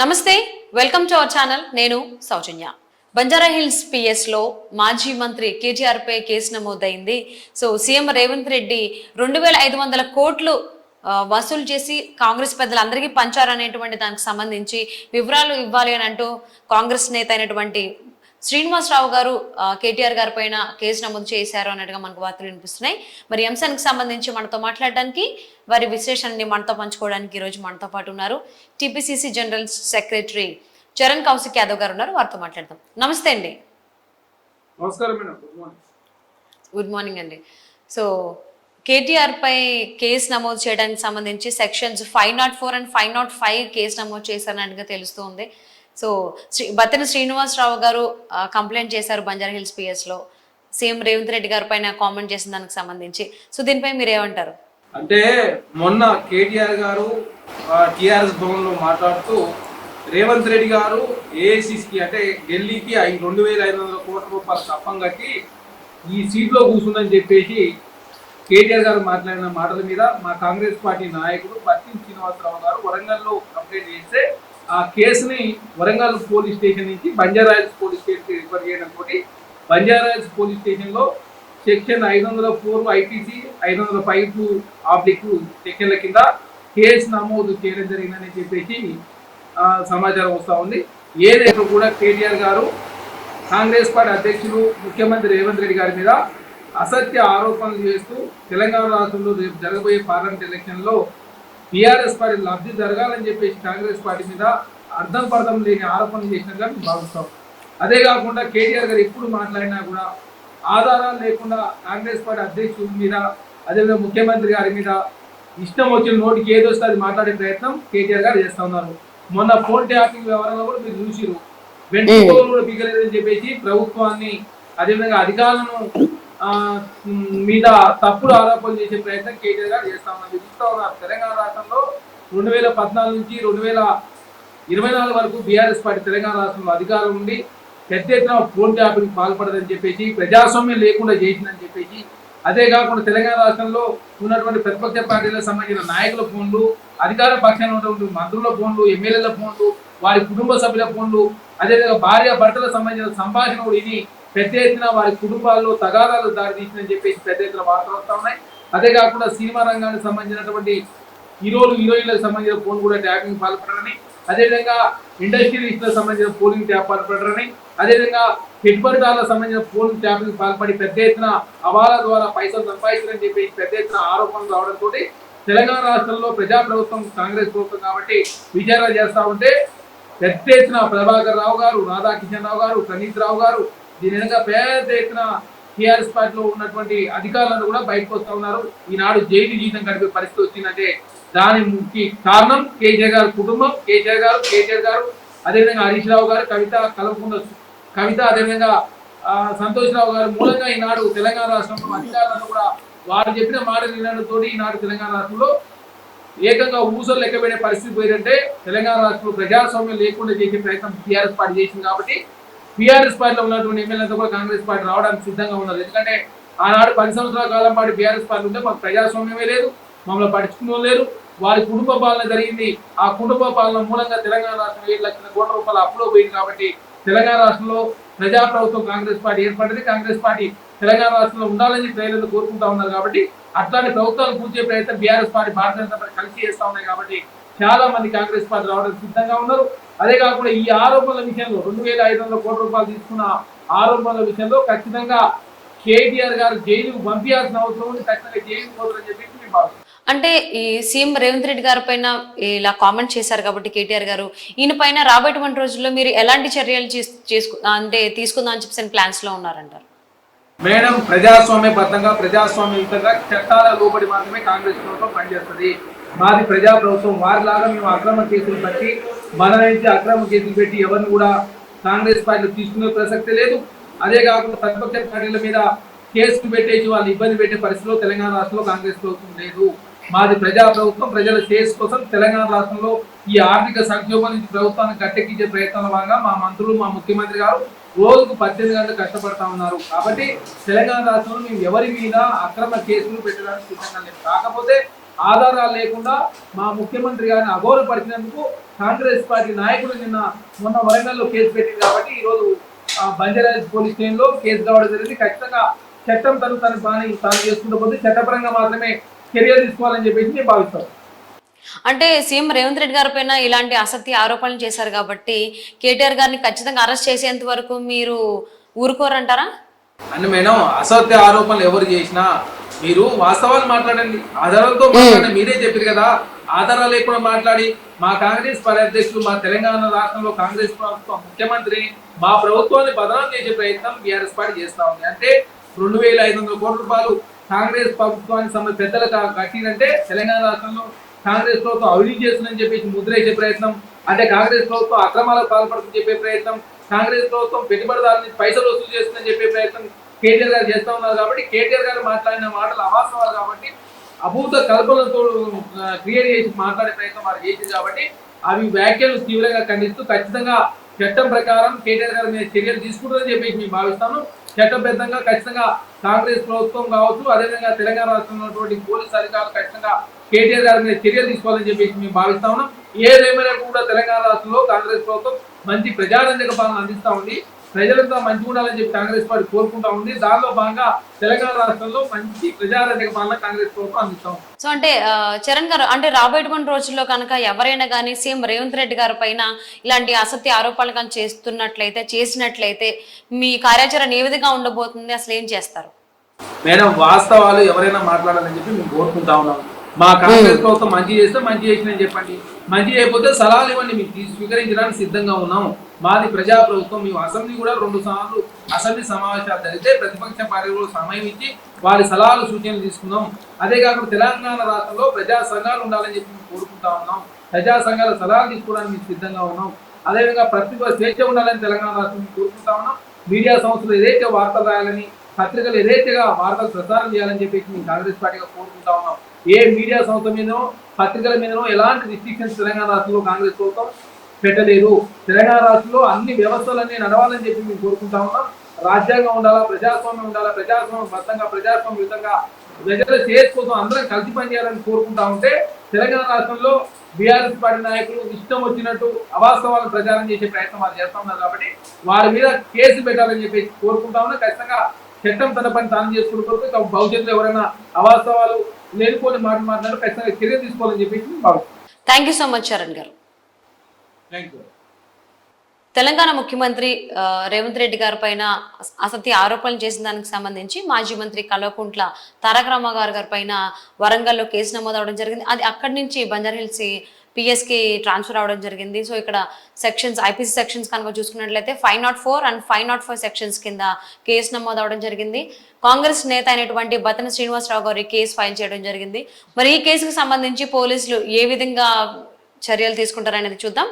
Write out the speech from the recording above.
నమస్తే, welcome to our channel. నేను సౌజన్య. Banjara hills PS లో మాజీ మంత్రి కేటీఆర్ పై కేసు నమోదైంది. సో సీఎం రేవంత్ రెడ్డి 2500 కోట్లు వసూలు చేసి కాంగ్రెస్ పెద్దలందరికీ పంచారనేటువంటి దానికి సంబంధించి వివరాలు ఇవ్వాలి అని అంటూ కాంగ్రెస్ నేత అయినటువంటి శ్రీనివాసరావు గారు కేటీఆర్ గారి పైన కేసు నమోదు చేశారు అన్నట్టుగా మనకు వార్తలు వినిపిస్తున్నాయి. మరి అంశానికి సంబంధించి మనతో మాట్లాడడానికి, వారి విశ్లేషణని మనతో పంచుకోవడానికి ఈరోజు మనతో పాటు ఉన్నారు TPCC general secretary Charan Kaushik Yadav గారు ఉన్నారు. వారితో మాట్లాడదాం. నమస్తే అండి. గుడ్ మార్నింగ్ అండి. సో కేటీఆర్ పై కేసు నమోదు చేయడానికి సంబంధించి సెక్షన్స్ 504 అండ్ 505 కేసు నమోదు చేశారన్నట్టుగా తెలుస్తుంది. సో బత్తెన శ్రీనివాసరావు గారు కంప్లైంట్ చేశారు బంజారా హిల్స్ పిఎస్ లో. సీఎం రేవంత్ రెడ్డి గారి పైన కామెంట్ చేసిన దానికి సంబంధించి సో దీనిపై మీరు ఏమంటారు? అంటే మొన్న కేటీఆర్ గారు టీఆర్ఎస్ భవన్ లో మాట్లాడుతూ రేవంత్ రెడ్డి గారు ఏఐసిసికి అంటే ఢిల్లీకి 2500 కోట్ల రూపాయలు కప్పం కట్టి ఈ సీట్లో కూర్చుందని చెప్పేసి కేటీఆర్ గారు మాట్లాడిన మాటల మీద మా కాంగ్రెస్ పార్టీ నాయకుడు బత్తిన శ్రీనివాసరావు గారు వరంగల్లో కంప్లైంట్ చేస్తే ఆ కేసుని వరంగల్ పోలీస్ స్టేషన్ నుంచి బంజారాహిల్స్ పోలీస్ స్టేషన్కి రిఫర్ చేయడంతో బంజారాహిల్స్ పోలీస్ స్టేషన్లో సెక్షన్ 504 ఐపీసీ 505 సెక్షన్ల కింద కేసు నమోదు చేయడం జరిగిందని చెప్పేసి సమాచారం వస్తూ ఉంది. ఏదైనా కూడా కేటీఆర్ గారు కాంగ్రెస్ పార్టీ అధ్యక్షులు ముఖ్యమంత్రి రేవంత్ రెడ్డి గారి మీద అసత్య ఆరోపణలు చేస్తూ తెలంగాణ రాష్ట్రంలో రేపు జరగబోయే పార్లమెంట్ ఎలక్షన్లో టీఆర్ఎస్ పార్టీ లబ్ధి జరగాలని చెప్పేసి కాంగ్రెస్ పార్టీ మీద అర్థం పర్థం లేని ఆరోపణలు చేసినట్టుగా మేము భావిస్తాం. అదే కాకుండా కేటీఆర్ గారు ఎప్పుడు మాట్లాడినా కూడా ఆధారాలు లేకుండా కాంగ్రెస్ పార్టీ అధ్యక్షుడి మీద అదేవిధంగా ముఖ్యమంత్రి గారి మీద ఇష్టం వచ్చిన నోటికి ఏదొస్తే అది మాట్లాడే ప్రయత్నం కేటీఆర్ గారు చేస్తూ ఉన్నారు. మొన్న ఫోన్ ట్యాపింగ్ వ్యవహారంలో కూడా మీరు చూసిరు, వెంటనే కూడా పీకలేదని చెప్పేసి ప్రభుత్వాన్ని అదేవిధంగా అధికారులను మీద తప్పుడు ఆరోపణలు చేసే ప్రయత్నం కేటీఆర్ గారు చేస్తా ఉన్నారు. చూస్తూ ఉన్నారు తెలంగాణ రాష్ట్రంలో 2014 నుంచి 2024 వరకు బీఆర్ఎస్ పార్టీ తెలంగాణ రాష్ట్రంలో అధికారం ఉండి పెద్ద ఎత్తున ఫోన్ ట్యాపింగ్ పాల్పడదని చెప్పేసి ప్రజాస్వామ్యం లేకుండా చేసిందని చెప్పేసి, అదే కాకుండా తెలంగాణ రాష్ట్రంలో ఉన్నటువంటి ప్రతిపక్ష పార్టీలకు సంబంధించిన నాయకుల ఫోన్లు, అధికార పక్షాన ఉన్నటువంటి మంత్రుల ఫోన్లు, ఎమ్మెల్యేల ఫోన్లు, వారి కుటుంబ సభ్యుల ఫోన్లు, అదేవిధంగా భార్య భర్తలకు సంబంధించిన సంభాషణలు ఇది పెద్ద ఎత్తున వారి కుటుంబాల్లో తగాదాలు దారితీసిందని చెప్పేసి పెద్ద ఎత్తున వార్తలు వస్తూ ఉన్నాయి. అదే కాకుండా సినిమా రంగానికి సంబంధించినటువంటి హీరోయిన్లకు సంబంధించిన ఫోన్ కూడా ట్యాపింగ్ పాల్పడరని, అదేవిధంగా ఇండస్ట్రియలిస్టులకు సంబంధించిన పోలింగ్ ట్యాప్ పాల్పడరని, అదేవిధంగా పెట్టుబడిదారులకు సంబంధించిన ఫోన్ ట్యాపింగ్ పాల్పడి పెద్ద ఎత్తున అవాల ద్వారా పైసలు సంపాదించారని చెప్పేసి పెద్ద ఎత్తున ఆరోపణలు రావడంతో తెలంగాణ రాష్ట్రంలో ప్రజాప్రభుత్వం కాంగ్రెస్ ప్రభుత్వం కాబట్టి విచారణ చేస్తూ ఉంటే పెద్ద ఎత్తున ప్రభాకర్ రావు గారు, రాధాకిషన్ రావు గారు, ప్రణీత్ రావు గారు, దీని వెనుక పెద్ద ఎత్తున టీఆర్ఎస్ పార్టీలో ఉన్నటువంటి అధికారులను కూడా బయటకు వస్తూ ఉన్నారు. ఈనాడు జైలు జీవితం గడిపే పరిస్థితి వచ్చిందంటే దాని ముఖ్య కారణం కేసీఆర్ గారు కుటుంబం, కేటీఆర్ గారు అదేవిధంగా హరీష్ రావు గారు, కవిత అదేవిధంగా సంతోష్ రావు గారు మూలంగా ఈనాడు తెలంగాణ రాష్ట్రంలో అధికారులను కూడా వారు చెప్పిన మాటలు వినడంతో ఈనాడు తెలంగాణ రాష్ట్రంలో ఏకంగా ఊసలు లెక్కబడే పరిస్థితి పోయిందంటే తెలంగాణ రాష్ట్రంలో ప్రజాస్వామ్యం లేకుండా చేసే ప్రయత్నం టీఆర్ఎస్ పార్టీ చేసింది. కాబట్టి టీఆర్ఎస్ పార్టీలో ఉన్నటువంటి ఎమ్మెల్యేలతో కూడా కాంగ్రెస్ పార్టీ రావడానికి సిద్ధంగా ఉన్నారు. ఎందుకంటే ఆనాడు 10 సంవత్సరాల కాలం పాటు బీఆర్ఎస్ పార్టీ ఉంటే మాకు ప్రజాస్వామ్యమే లేదు, మమ్మల్ని పట్టించుకునే లేరు, వారి కుటుంబ పాలన జరిగింది. ఆ కుటుంబ పాలన మూలంగా తెలంగాణ రాష్ట్రం 7 లక్షల కోట్ల రూపాయలు అప్పులో పోయింది. కాబట్టి తెలంగాణ రాష్ట్రంలో ప్రజాప్రభుత్వం కాంగ్రెస్ పార్టీ ఏర్పడింది. కాంగ్రెస్ పార్టీ తెలంగాణ రాష్ట్రంలో ఉండాలని ప్రజలు కోరుకుంటా ఉన్నారు. కాబట్టి అట్లాంటి ప్రభుత్వాలు కూర్చే ప్రయత్నం BRS party Bharatiya Janata party కలిసి చేస్తా ఉన్నాయి. కాబట్టి చాలా మంది కాంగ్రెస్ పార్టీ రావడానికి సిద్ధంగా ఉన్నారు. అదే కాకుండా ఈ ఆరోపణల విషయంలో 2500 కోట్ల రూపాయలు తీసుకున్న ఆరోపణల విషయంలో ఖచ్చితంగా కేటీఆర్ గారు జైలుకు పంపించాల్సిన అవసరం ఉంది. ఖచ్చితంగా జైలు పోతారని చెప్పి మేము భావిస్తున్నాం. అంటే ఈ సీఎం రేవంత్ రెడ్డి గారి పైన ఇలా కామెంట్ చేశారు కాబట్టి కేటీఆర్ గారు ఈయన పైన రాబోయేటువంటి రోజుల్లో మీరు ఎలాంటి చర్యలు తీసుకుందాం అని చెప్పి ప్లాన్స్ లో ఉన్నారంటారు? మేడం, ప్రజాస్వామ్యబద్ధంగా ప్రజాస్వామ్యయుతంగా చట్టాల లోబడి మాత్రమే కాంగ్రెస్ ప్రభుత్వం పనిచేస్తుంది. మాది ప్రజాప్రభుత్వం. వారిలాగా మేము అక్రమ కేసులు పెట్టి మన నుంచి అక్రమ కేసులు పెట్టి ఎవరిని కూడా కాంగ్రెస్ పార్టీలో తీసుకునే ప్రసక్తి లేదు. అదే కాకుండా ప్రతిపక్ష పార్టీల మీద కేసులు పెట్టేసి వాళ్ళు ఇబ్బంది పెట్టే పరిస్థితిలో తెలంగాణ రాష్ట్రంలో కాంగ్రెస్ ప్రభుత్వం లేదు. మాది ప్రజాప్రభుత్వం. ప్రజల శ్రేయస్సు కోసం తెలంగాణ రాష్ట్రంలో ఈ ఆర్థిక సంక్షోభం నుంచి ప్రభుత్వాన్ని గట్టెక్కించే ప్రయత్నంలో భాగంగా మా మంత్రులు, మా ముఖ్యమంత్రి గారు రోజుకు 18 గంటలు కష్టపడతా ఉన్నారు. కాబట్టి తెలంగాణ రాష్ట్రంలో మేము ఎవరి మీద అక్రమ కేసులు పెట్టడానికి సిద్ధంగా లేదు. కాకపోతే ఆధారాలు లేకుండా మా ముఖ్యమంత్రి గారిని అగౌరవపరిచినందుకు కాంగ్రెస్ పార్టీ నాయకులు మొన్న వరంగల్లో కేసు పెట్టింది కాబట్టి ఈరోజు బంజారాహిల్స్ పోలీస్ స్టేషన్ లో కేసు కావడం జరిగింది. ఖచ్చితంగా చట్టం తన పని తాను చేసుకుంటూ పోతే చట్టపరంగా మాత్రమే చర్యలు తీసుకోవాలని చెప్పేసి మేము భావిస్తాం. అంటే సీఎం రేవంత్ రెడ్డి గారి పైన ఇలాంటి అసత్య ఆరోపణలు చేశారు కాబట్టి కేటీఆర్ గారిని ఖచ్చితంగా అరెస్ట్ చేసేంత వరకు మీరు ఊరుకోరంటారా? అంటే మేడం, అసత్య ఆరోపణలు ఎవరు చేసినా మీరు వాస్తవాలు మాట్లాడండి, ఆధారాలతో మాట్లాడండి. మీరే చెప్పారు కదా, ఆధారాలు లేకుండా మాట్లాడి మా కాంగ్రెస్ పార్టీ అధ్యక్షులు, మా తెలంగాణ రాష్ట్రంలో కాంగ్రెస్ ప్రభుత్వం ముఖ్యమంత్రి మా ప్రభుత్వాన్ని బదనాం చేసే ప్రయత్నం బీఆర్ఎస్ పార్టీ చేస్తా ఉంది. అంటే 2500 కోట్ల రూపాయలు కాంగ్రెస్ ప్రభుత్వానికి పెద్దలకు కట్టినంటే తెలంగాణ రాష్ట్రంలో కాంగ్రెస్ ప్రభుత్వం అవినీతి చేస్తుందని చెప్పేసి ముద్ర వేసే ప్రయత్నం, అంటే కాంగ్రెస్ ప్రభుత్వం అక్రమాలకు పాల్పడుతుందని చెప్పే ప్రయత్నం, కాంగ్రెస్ ప్రభుత్వం పెట్టుబడిదారుల నుంచి పైసలు వసూలు చేస్తుందని చెప్పే ప్రయత్నం కేటీఆర్ గారు చేస్తా ఉన్నారు. కాబట్టి కేటీఆర్ గారు మాట్లాడిన మాటలు అవాస్తవాలు కాబట్టి అభూత కల్పనలతో క్రియేట్ చేసి మాట్లాడే ప్రయత్నం వారు చేసింది కాబట్టి అవి వ్యాఖ్యలు తీవ్రంగా ఖండిస్తూ ఖచ్చితంగా చట్టం ప్రకారం కేటీఆర్ గారి మీద చర్యలు తీసుకుంటుందని చెప్పేసి మేము భావిస్తాను. చట్టబద్ధంగా ఖచ్చితంగా కాంగ్రెస్ ప్రభుత్వం కావచ్చు, అదేవిధంగా తెలంగాణ రాష్ట్రంలో ఉన్నటువంటి పోలీసు అధికారులు ఖచ్చితంగా కేటీఆర్ గారి మీద చర్యలు తీసుకోవాలని చెప్పేసి మేము భావిస్తా ఉన్నాం. ఏదేమైనా కూడా తెలంగాణ రాష్ట్రంలో కాంగ్రెస్ ప్రభుత్వం మంచి ప్రజారంజక పాలన అందిస్తా ఉంది. ప్రజలంతా మంచిగా ఉండాలని చెప్పి కాంగ్రెస్ పార్టీ కోరుకుంటా ఉంది. దానిలో భాగంగా తెలంగాణ రాష్ట్రంలో మంచి ప్రజారంజక పాలన కాంగ్రెస్ ప్రభుత్వం అందిస్తాం. సో అంటే చరణ్ గారు, అంటే రాబోయేటువంటి రోజుల్లో కనుక ఎవరైనా కానీ సీఎం రేవంత్ రెడ్డి గారి పైన ఇలాంటి అసత్య ఆరోపణలు కానీ చేసినట్లయితే మీ కార్యాచరణ ఏ విధంగా ఉండబోతుంది, అసలు ఏం చేస్తారు? మేడం, వాస్తవాలు ఎవరైనా మాట్లాడాలని చెప్పి మేము కోరుకుంటా ఉన్నాం. మా కాంగ్రెస్ ప్రభుత్వం మంచి చేస్తే మంచి చేసిందని చెప్పండి, మంచి చేయకపోతే సలహాలు ఇవ్వండి, మేము స్వీకరించడానికి సిద్ధంగా ఉన్నాం. మాది ప్రజా ప్రభుత్వం. మేము అసెంబ్లీ కూడా 2 సార్లు అసెంబ్లీ సమావేశాలు జరిగితే ప్రతిపక్ష పార్టీలు సమయం ఇచ్చి వారి సలహాలు సూచనలు తీసుకున్నాం. అదే కాకుండా తెలంగాణ రాష్ట్రంలో ప్రజా సంఘాలు ఉండాలని చెప్పి మేము కోరుకుంటా ఉన్నాం. ప్రజా సంఘాల సలహాలు తీసుకోవడానికి మేము సిద్ధంగా ఉన్నాం. అదేవిధంగా ప్రతిభ స్వేచ్ఛ ఉండాలని తెలంగాణ రాష్ట్రం కోరుకుంటా ఉన్నాం. మీడియా సంస్థలు ఏదైతే వార్తలు రాయాలని, పత్రికలు ఏదైతేగా వార్తలు ప్రసారం చేయాలని చెప్పేసి మేము కాంగ్రెస్ పార్టీగా కోరుకుంటా ఉన్నాం. ఏ మీడియా సంస్థ మీదనో పత్రికల మీదనో ఎలాంటి రిస్ట్రిక్షన్స్ తెలంగాణ రాష్ట్రంలో కాంగ్రెస్ ప్రభుత్వం పెట్టలేదు. తెలంగాణ రాష్ట్రంలో అన్ని వ్యవస్థలన్నీ నడవాలని చెప్పి మేము కోరుకుంటా ఉన్నాం. రాజ్యాంగం ఉండాలా, ప్రజాస్వామ్యం ఉండాలా, ప్రజాస్వామ్యం బద్దంగా ప్రజాస్వామ్యయుతంగా ప్రజల శ్రేయస్ కోసం అందరం కలిసి పనిచేయాలని కోరుకుంటా ఉంటే తెలంగాణ రాష్ట్రంలో బీఆర్ఎస్ పార్టీ నాయకులు ఇష్టం వచ్చినట్టు అవాస్తవాలను ప్రచారం చేసే ప్రయత్నం వారు చేస్తా ఉన్నారు. కాబట్టి వారి మీద కేసు పెట్టాలని చెప్పి కోరుకుంటా ఉన్నా. ఖచ్చితంగా చట్టం తన పని తాను చేసుకుంటూ భవిష్యత్తులో ఎవరైనా అవాస్తవాలు లేనిపోని మాట్లాడారు ఖచ్చితంగా చర్య తీసుకోవాలని చెప్పేసి భావిస్తున్నాం. Thank you so much Charan గారు. తెలంగాణ ముఖ్యమంత్రి రేవంత్ రెడ్డి గారి పైన అసత్య ఆరోపణలు చేసిన దానికి సంబంధించి మాజీ మంత్రి కల్వకుంట్ల తారక రామారావు గారి పైన వరంగల్లో కేసు నమోదు అవడం జరిగింది. అది అక్కడి నుంచి బంజారాహిల్స్ పిఎస్కి ట్రాన్స్ఫర్ అవడం జరిగింది. సో ఇక్కడ సెక్షన్స్, ఐపీసీ సెక్షన్స్ కనుక చూసుకున్నట్లయితే 504 అండ్ 505 సెక్షన్స్ కింద కేసు నమోదు అవడం జరిగింది. కాంగ్రెస్ నేత అయినటువంటి బత్తన శ్రీనివాసరావు గారు కేసు ఫైల్ చేయడం జరిగింది. మరి ఈ కేసుకు సంబంధించి పోలీసులు ఏ విధంగా చర్యలు తీసుకుంటారనేది చూద్దాం.